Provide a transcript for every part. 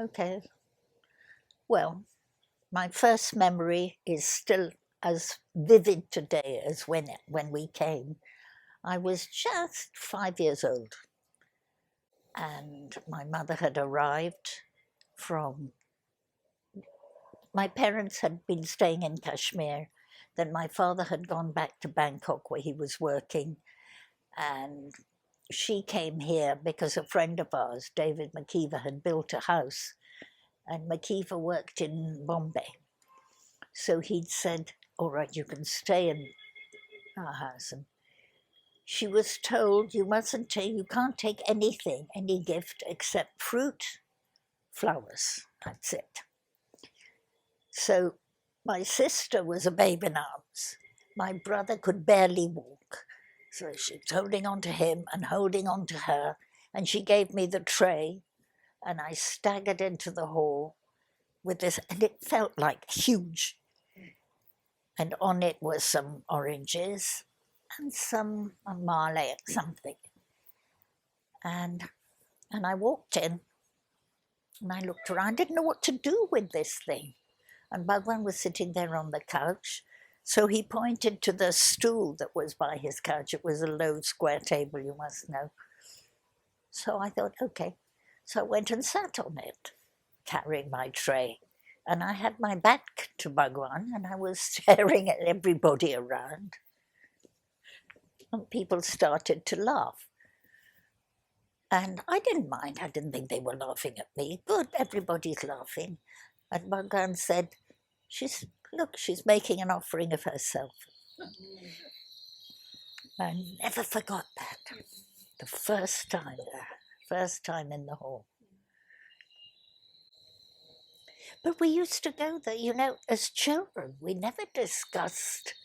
Okay. Well, my first memory is still as vivid today as when we came. I was just 5 years old, and my mother had arrived from. My parents had been staying in Kashmir. Then my father had gone back to Bangkok where he was working, and she came here because a friend of ours, David McKeever, had built a house, and McKeever worked in Bombay. So he'd said, all right, you can stay in our house. And she was told, you can't take anything, any gift except fruit, flowers. That's it. So my sister was a babe in arms. My brother could barely walk. So she was holding on to him and holding on to her. And she gave me the tray, and I staggered into the hall with this, and it felt like huge. And on it were some oranges and some marley, something. And I walked in, and I looked around, didn't know what to do with this thing. And Bhagavan was sitting there on the couch. So he pointed to the stool that was by his couch. It was a low square table, you must know. So I thought, okay. So I went and sat on it, carrying my tray. And I had my back to Bhagavan, and I was staring at everybody around. And people started to laugh. And I didn't mind. I didn't think they were laughing at me. Good, everybody's laughing. And Bhagavan said, she's making an offering of herself. I never forgot that. The first time in the hall. But we used to go there, as children. We never discussed,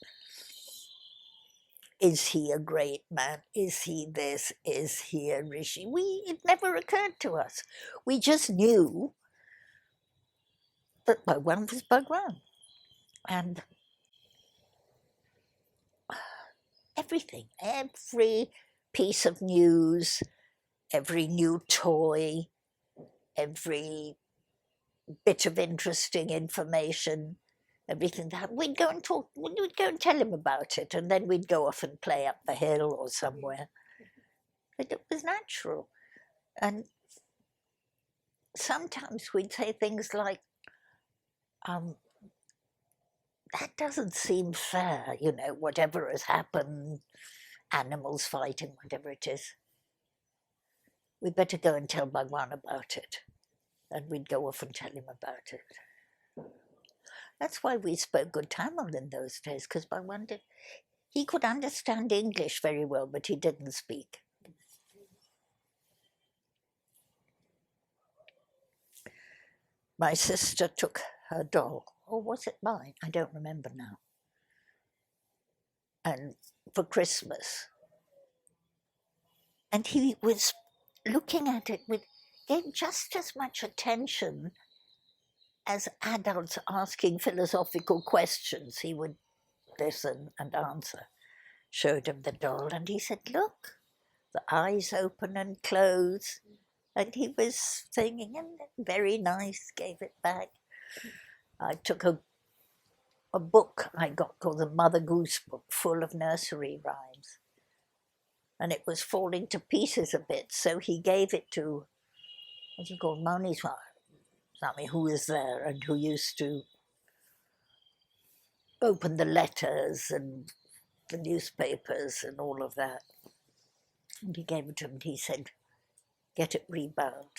is he a great man? Is he this? Is he a rishi? It never occurred to us. We just knew that Bhagavan was Bhagavan. And everything, every piece of news, every new toy, every bit of interesting information, everything that we'd go and tell him about it, and then we'd go off and play up the hill or somewhere. But it was natural. And sometimes we'd say things like, that doesn't seem fair, whatever has happened, animals fighting, whatever it is. We better go and tell Bhagavan about it. And we'd go off and tell him about it. That's why we spoke good Tamil in those days, because Bhagavan he could understand English very well, but he didn't speak. My sister took her doll, or was it mine? I don't remember now. And for Christmas. And he was looking at it gave just as much attention as adults asking philosophical questions. He would listen and answer. Showed him the doll, and he said, look, the eyes open and close. And he was singing, and very nice, gave it back. I took a book I got called the Mother Goose book, full of nursery rhymes. And it was falling to pieces a bit, so he gave it to, what's he called, Mauniswar, somebody who was there and who used to open the letters and the newspapers and all of that. And he gave it to him, and he said, get it rebound.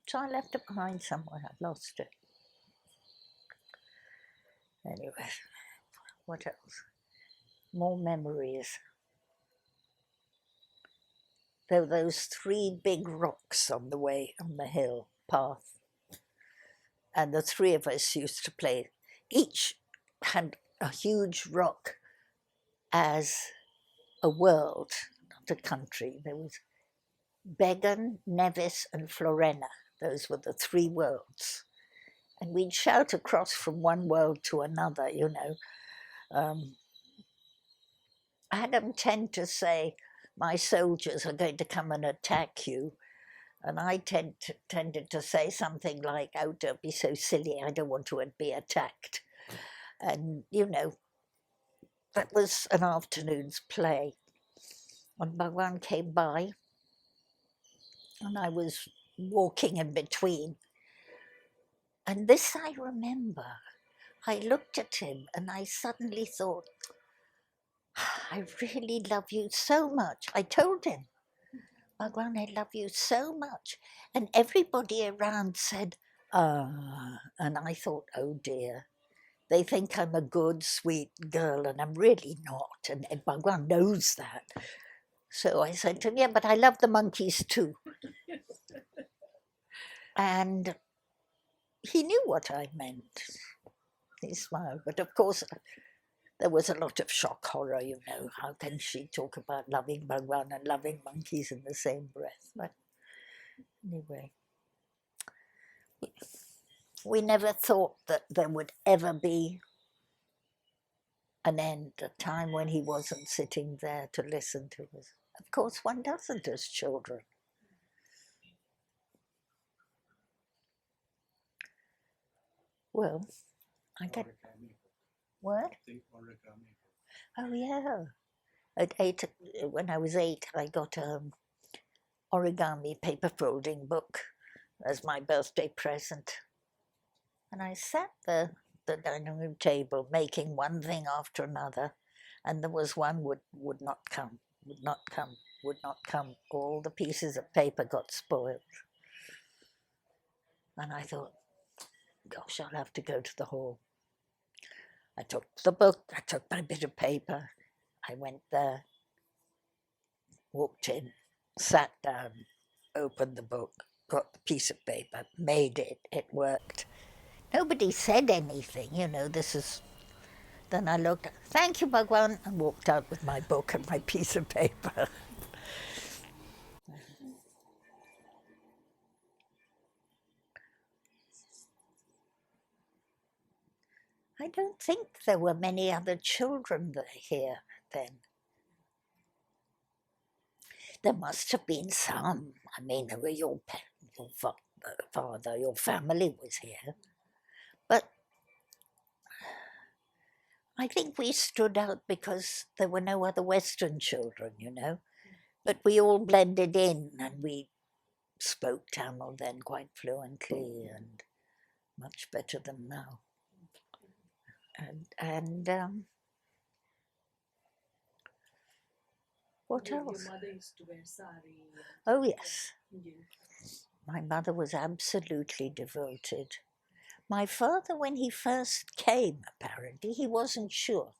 So I left it behind somewhere. I've lost it. Anyway, what else? More memories. There were those 3 big rocks on the hill path. And the 3 of us used to play. Each had a huge rock as a world, not a country. There was Began, Nevis, and Florena. Those were the 3 worlds. And we'd shout across from one world to another, Adam tend to say, my soldiers are going to come and attack you. And I tended to say something like, oh, don't be so silly, I don't want to be attacked. And, that was an afternoon's play. And Bhagavan came by, and I was walking in between. And this I remember. I looked at him and I suddenly thought, I really love you so much. I told him, Bhagavan, I love you so much. And everybody around said, and I thought, oh dear, they think I'm a good, sweet girl, and I'm really not. And Bhagavan knows that. So I said to him, yeah, but I love the monkeys too. And he knew what I meant. He smiled. But of course, there was a lot of shock horror, How can she talk about loving Bhagavan and loving monkeys in the same breath? But anyway, we never thought that there would ever be an end, a time when he wasn't sitting there to listen to us. Of course, one doesn't as children. Well, I get... What? Oh, yeah. At 8, when I was 8, I got an origami paper folding book as my birthday present. And I sat there at the dining room table making one thing after another, and there was one would not come, would not come, would not come. All the pieces of paper got spoiled. And I thought, gosh, I'll have to go to the hall. I took the book, I took my bit of paper, I went there, walked in, sat down, opened the book, got the piece of paper, made it, it worked. Nobody said anything, this is... Then I looked, thank you, Bhagavan, and walked out with my book and my piece of paper. I don't think there were many other children here then. There must have been some. I mean, there were your father, your family was here. But I think we stood out because there were no other Western children, But we all blended in, and we spoke Tamil then quite fluently and much better than now. And what else? Your mother used to wear sari. Oh, yes. My mother was absolutely devoted. My father, when he first came, apparently, he wasn't sure.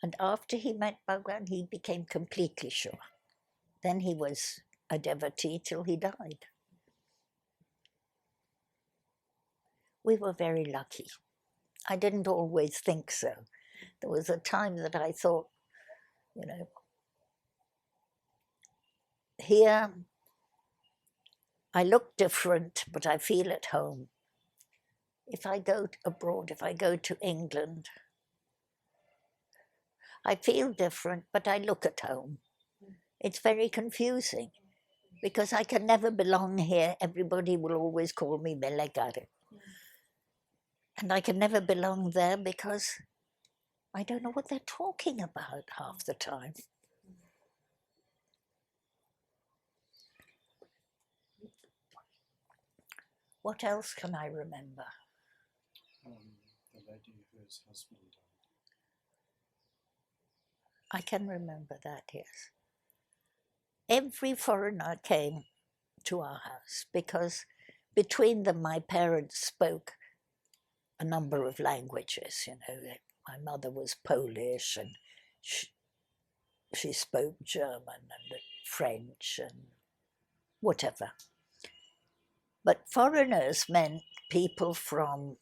And after he met Bhagavan, he became completely sure. Then he was a devotee till he died. We were very lucky. I didn't always think so. There was a time that I thought, here I look different, but I feel at home. If I go abroad, if I go to England, I feel different, but I look at home. It's very confusing because I can never belong here. Everybody will always call me Melegare. And I can never belong there because I don't know what they're talking about half the time. What else can I remember? The lady whose husband died. I can remember that, yes. Every foreigner came to our house because between them my parents spoke a number of languages. My mother was Polish and she spoke German and French and whatever. But foreigners meant people from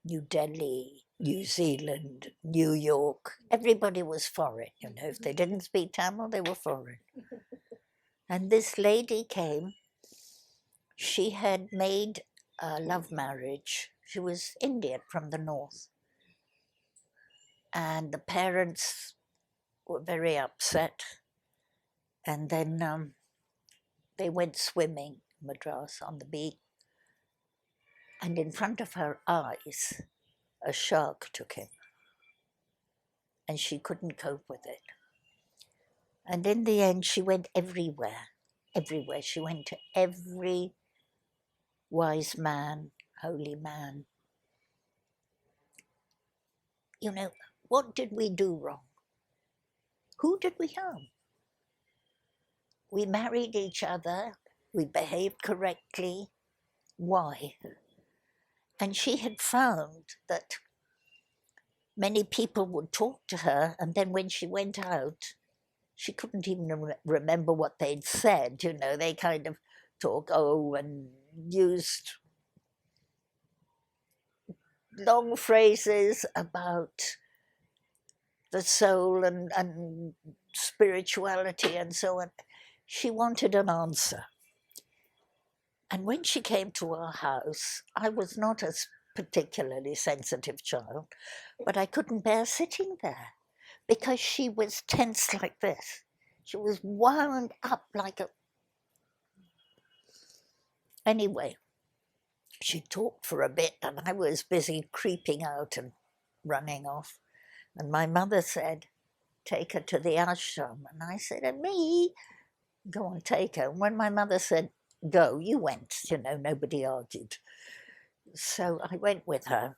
New Delhi, New Zealand, New York. Everybody was foreign, If they didn't speak Tamil, they were foreign. And this lady came. She had made a love marriage. She was Indian from the north. And the parents were very upset. And then they went swimming in Madras on the beach, and in front of her eyes, a shark took him, and she couldn't cope with it. And in the end, she went everywhere, everywhere. She went to every wise man, holy man. You know, what did we do wrong? Who did we harm? We married each other, we behaved correctly. Why? And she had found that many people would talk to her, and then when she went out, she couldn't even remember what they'd said. You know, they kind of talk, and used long phrases about the soul and spirituality and so on. She wanted an answer. And when she came to our house, I was not a particularly sensitive child, but I couldn't bear sitting there because she was tense like this. She was wound up like a... Anyway, she talked for a bit and I was busy creeping out and running off. And my mother said, take her to the ashram. And I said, and me? Go on, take her. And when my mother said, go, you went, you know, nobody argued. So I went with her.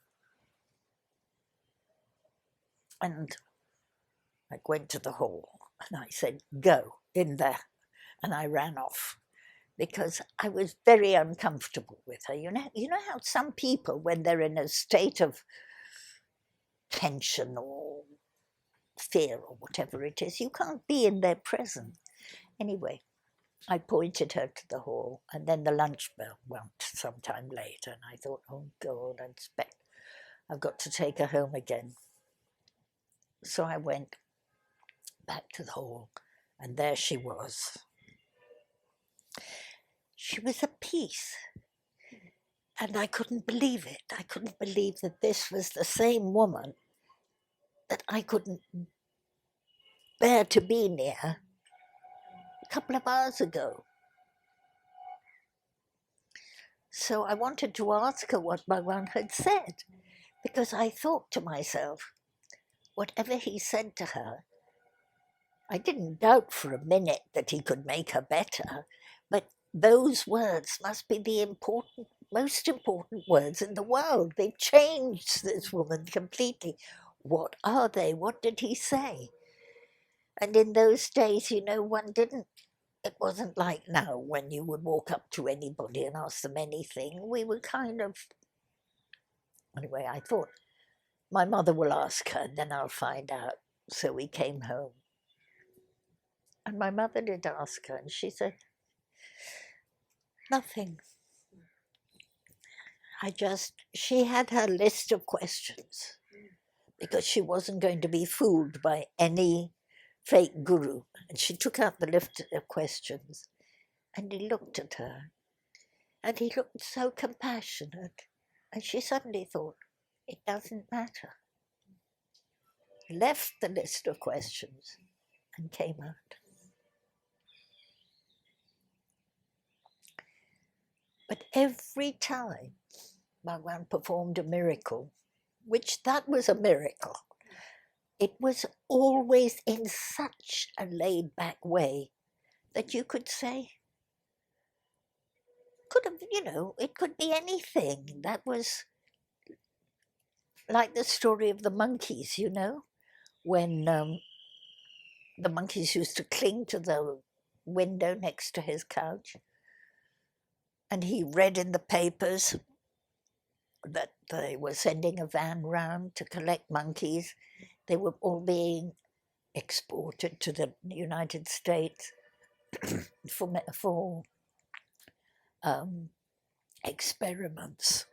And I went to the hall and I said, go in there. And I ran off because I was very uncomfortable with her. You know how some people, when they're in a state of tension or fear or whatever it is, you can't be in their presence. Anyway, I pointed her to the hall, and then the lunch bell went sometime later, and I thought, oh God, I've got to take her home again. So I went back to the hall, and there she was. She was at peace, and I couldn't believe it. I couldn't believe that this was the same woman that I couldn't bear to be near a couple of hours ago. So I wanted to ask her what Bhagavan had said, because I thought to myself, whatever he said to her, I didn't doubt for a minute that he could make her better, but those words must be the most important words in the world. They've changed this woman completely. What are they? What did he say? And in those days, you know, it wasn't like now when you would walk up to anybody and ask them anything. We were kind of, anyway, I thought, my mother will ask her, then I'll find out. So we came home. And my mother did ask her, and she said, nothing. She had her list of questions because she wasn't going to be fooled by any fake guru. And she took out the list of questions, and he looked at her, and he looked so compassionate, and she suddenly thought, it doesn't matter. Left the list of questions and came out. But every time Bhagavan performed a miracle, which that was a miracle, it was always in such a laid-back way that you could say, it could be anything. That was like the story of the monkeys, when the monkeys used to cling to the window next to his couch. And he read in the papers that they were sending a van round to collect monkeys. They were all being exported to the United States for experiments.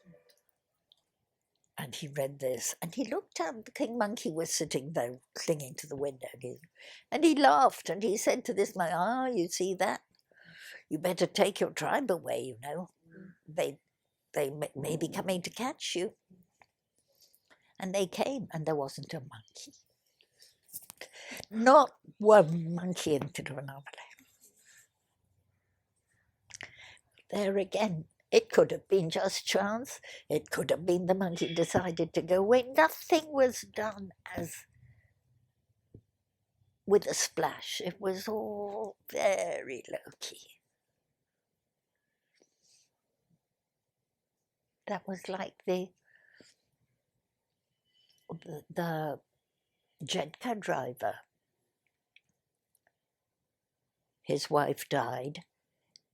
And he read this, and he looked up. The king monkey was sitting there, clinging to the window, and he laughed, and he said to this monkey, you see that? You better take your tribe away, They may be coming to catch you. And they came, and there wasn't a monkey. Not one monkey in Tiruvannamalai. there again, it could have been just chance. It could have been the monkey decided to go away. Nothing was done as with a splash. It was all very low-key. That was like the Jedka driver. His wife died,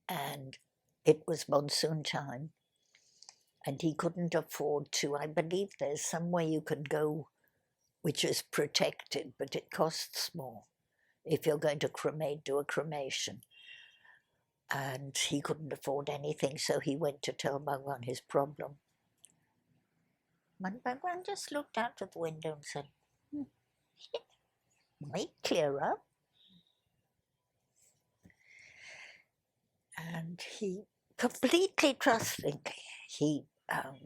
and it was monsoon time, and he couldn't afford to. I believe there's somewhere you can go which is protected, but it costs more if you're going to cremate, do a cremation. And he couldn't afford anything, so he went to tell Bhagavan his problem. And Bhagavan just looked out of the window and said, it might clear up. And he completely trustingly, he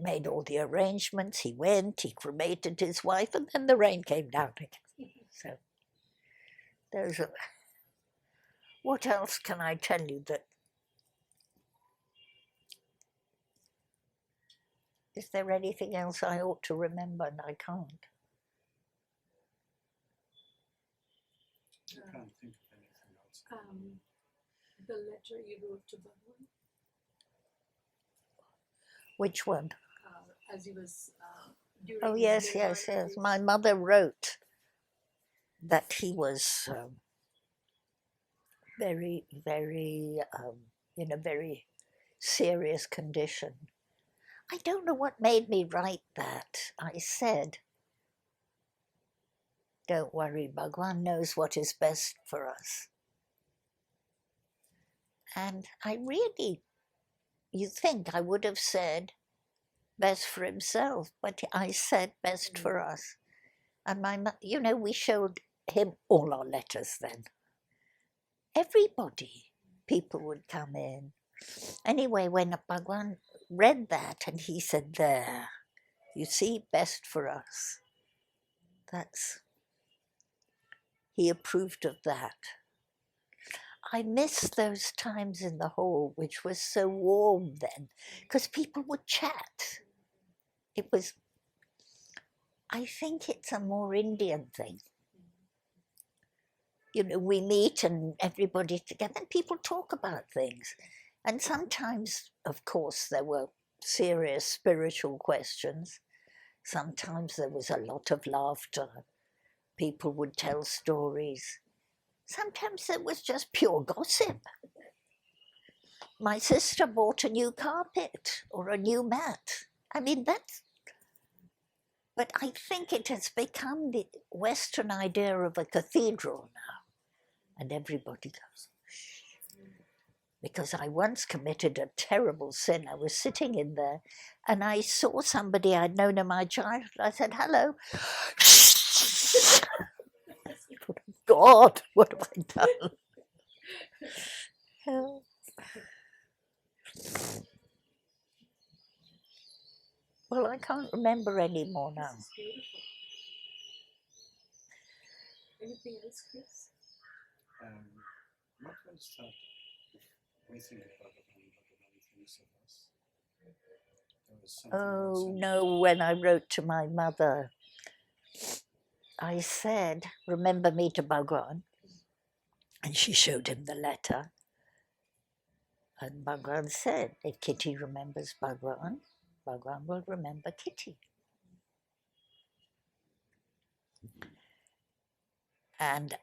made all the arrangements. He went, he cremated his wife, and then the rain came down again. So there's a. What else can I tell you that? Is there anything else I ought to remember and I can't? I can't think of anything else. The letter you wrote to Bhagavan, Which one? as he was during. Oh, his yes, Nirvana yes, yes. phase. My mother wrote that he was very, very, in a very serious condition. I don't know what made me write that. I said, don't worry, Bhagavan knows what is best for us. And I really, you think I would have said best for himself, but I said best for us. And we showed him all our letters then. Everybody, people would come in. Anyway, when Bhagavan read that and he said, there, you see, best for us. He approved of that. I miss those times in the hall, which was so warm then, because people would chat. I think it's a more Indian thing. We meet and everybody together and people talk about things. And sometimes, of course, there were serious spiritual questions. Sometimes there was a lot of laughter. People would tell stories. Sometimes it was just pure gossip. My sister bought a new carpet or a new mat. I mean, but I think it has become the Western idea of a cathedral now. And everybody goes, shh. Because I once committed a terrible sin. I was sitting in there and I saw somebody I'd known in my childhood. I said, hello. God, what have I done? Help. Well, I can't remember any more now. This is beautiful. Anything else, Chris? What was that we think of Bhagavan, Bhagavan thinks of us? There was something else Oh in no, when I wrote to my mother, I said, remember me to Bhagavan. And she showed him the letter. And Bhagavan said, if Kitty remembers Bhagavan, Bhagavan will remember Kitty. And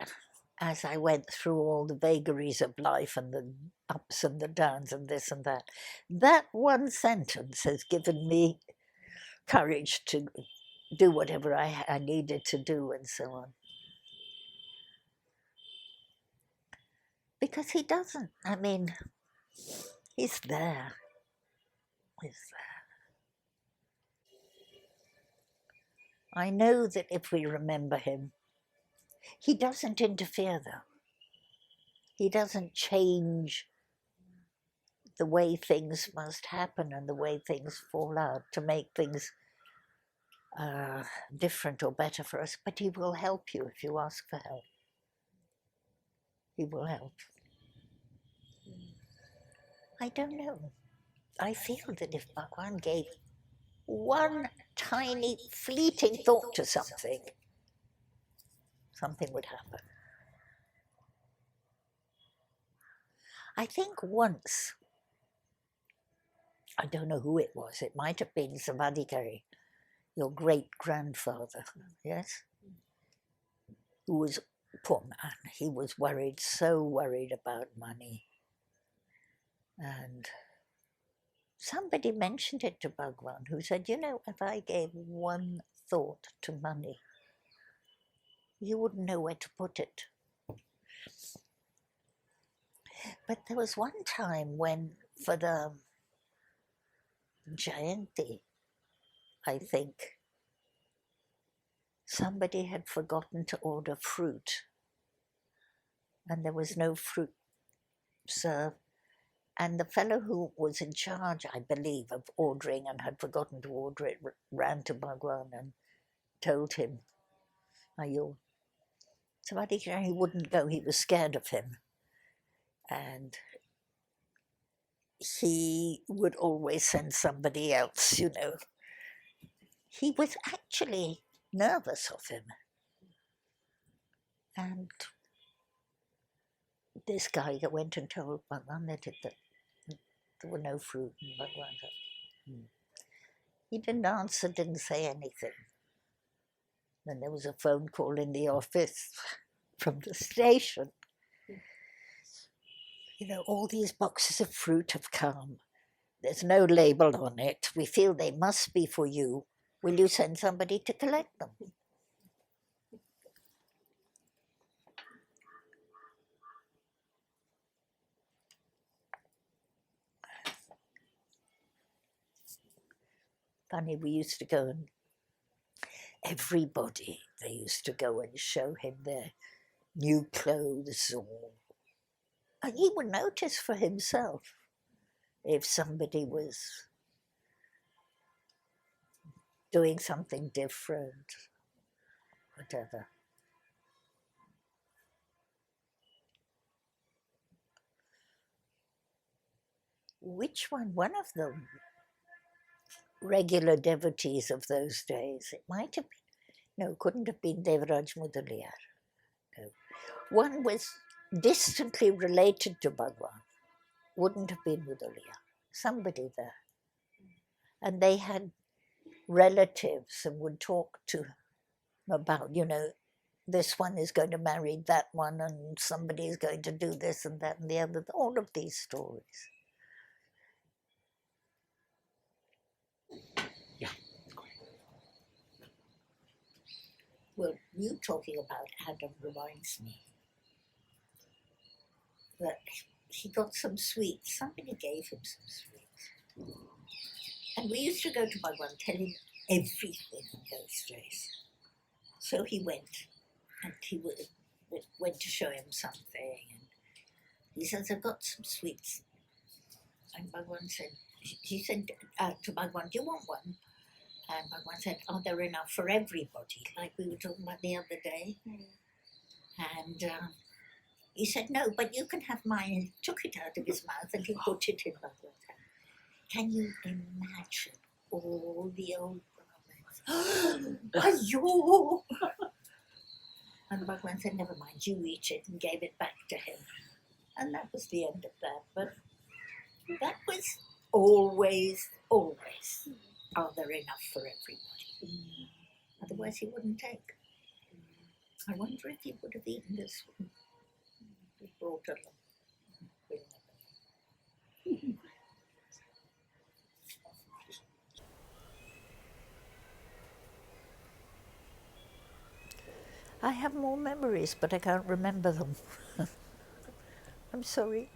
as I went through all the vagaries of life and the ups and the downs and this and that, that one sentence has given me courage to do whatever I needed to do and so on. Because he doesn't, he's there. He's there. I know that if we remember him, he doesn't interfere though. He doesn't change the way things must happen and the way things fall out to make things different or better for us, but he will help you if you ask for help. He will help. I don't know. I feel that if Bhagwan gave one tiny fleeting thought to something, something would happen. I think once, I don't know who it was, it might have been Savadikari, your great-grandfather, yes? Who was, poor man, he was worried, so worried about money. And somebody mentioned it to Bhagavan, who said, you know, if I gave one thought to money, you wouldn't know where to put it. But there was one time when, for the Jayanti, I think, somebody had forgotten to order fruit, and there was no fruit served. And the fellow who was in charge, I believe, of ordering and had forgotten to order it, ran to Bhagwan and told him, are you? So he wouldn't go, he was scared of him. And he would always send somebody else, you know. He was actually nervous of him. And this guy went and told Bhagwan that there were no fruit. And Bhagwan said, He didn't answer, didn't say anything. Then there was a phone call in the office from the station. You know, all these boxes of fruit have come. There's no label on it. We feel they must be for you. Will you send somebody to collect them? Funny, we used to go and everybody, they used to go and show him their new clothes, and he would notice for himself if somebody was doing something different, whatever. Which one? One of the regular devotees of those days, it might have been, no, couldn't have been Devaraj Mudaliar. No. One was distantly related to Bhagwan, wouldn't have been Mudaliar, somebody there. And they had relatives and would talk to him about, you know, this one is going to marry that one and somebody is going to do this and that and the other, all of these stories. Yeah. Well, you talking about Adam reminds me that he got some sweets. Somebody gave him some sweets. And we used to go to Bhagavan, tell him everything in those days. So he went, and he went to show him something. And he says, I've got some sweets. And Bhagavan said, he said to Bhagavan, do you want one? And Bhagavan said, oh, they're enough for everybody, like we were talking about the other day. And he said, no, but you can have mine. And he took it out of his mouth and he put it in Bhagavan's hand. Can you imagine all the old Brahmins? Ayo! And Bhagavan said, never mind, you eat it, and gave it back to him. And that was the end of that. But that was always, are there enough for everybody? Otherwise he wouldn't take. I wonder if he would have eaten this one. He brought along. I have more memories, but I can't remember them. I'm sorry.